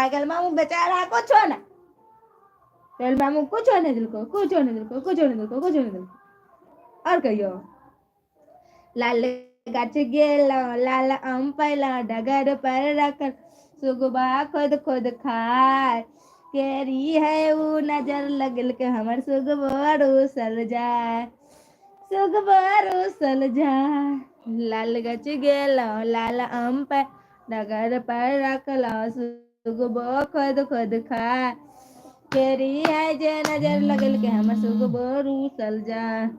पागल मामू बेचारा कुछ होना चल मामू कुछ होने दिल को कुछ होने दिल को कुछ होने दिल को कुछ होने दिल को और कहियो लाल गाछ गेलो लाल आम पैला डगर पर रख सुगबा खुद खुद खाए केरी है वो नजर लगल के हमर सुगबरू सल जाए सुगबरू सल जाए लाल गाछ गेलो लाल आम पे डगर पर रखलो सुगबो खुद खुद खाए केरी है जे नजर लगल के हमर सुगबरू सल जाए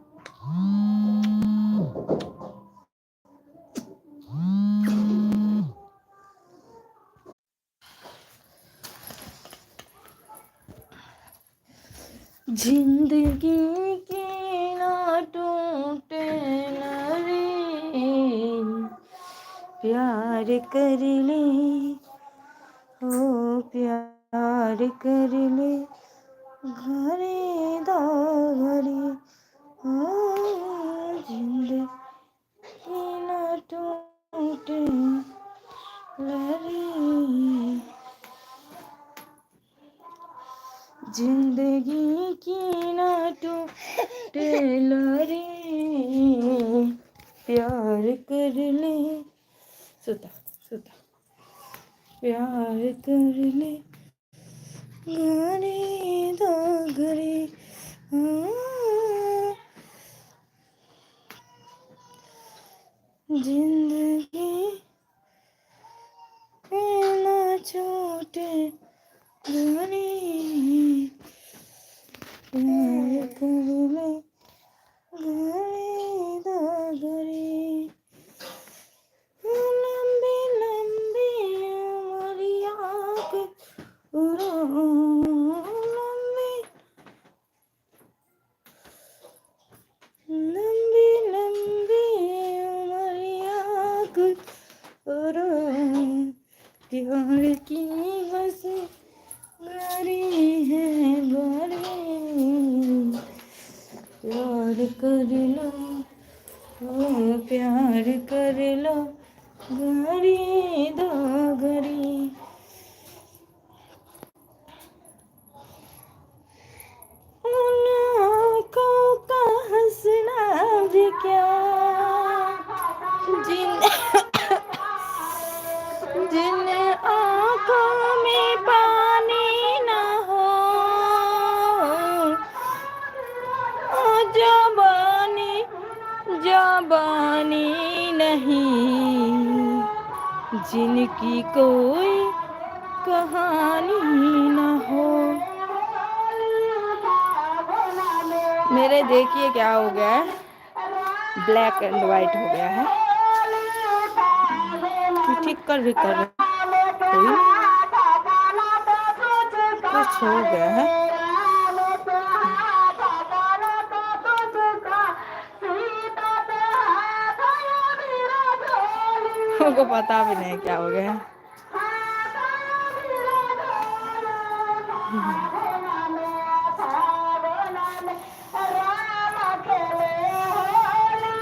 जिंदगी की ना टूटे न रे प्यार कर ले ओ प्यार कर ले घरे दो घरे ओ जिंदगी ना टूटे न रे जिंदगी की ना टूटे रे प्यार कर ले सुता सुता प्यार कर ले घरे दो घरे जिंदगी ना छूटे घरे प्यार कर ले घरे दो घरे लंबी लंबी उमरिया के लंबी लंबी उमरिया के प्यार की बस गारी है गारी प्यार कर लो ओ प्यार कर लो घड़ी दो घड़ी उन आँखों का हंसना भी क्या जिन जिन आँखों में पानी ना हो जबानी जबानी नहीं जिनकी कोई कहानी ना हो मेरे देखिए क्या हो गया है ब्लैक एंड वाइट हो गया है ठीक कर भी कर कोई कुछ हो गया है उनको पता भी नहीं क्या हो गया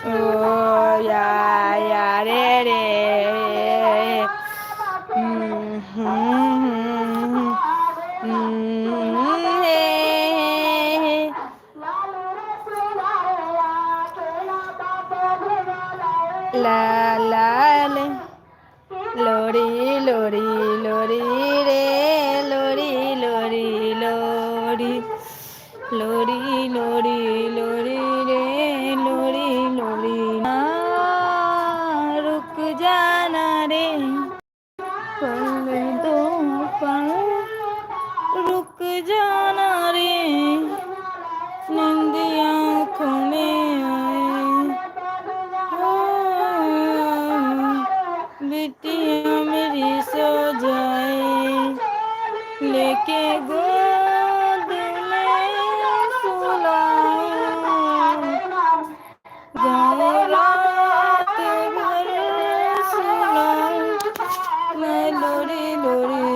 ओ या रे रे ला ला ले लोरी लोरी लोरी रे लोरी लोरी लोरी लोरी लोरी लोरी रे लोरी लोरी ना रुक जाना रे पल दो पल रुक जाना रे नंदिया आँखों में आए बिटिया मेरी सो जाए लेके गोद में सुलाए जाए रात भर सुलाए मैं लोरी लोरी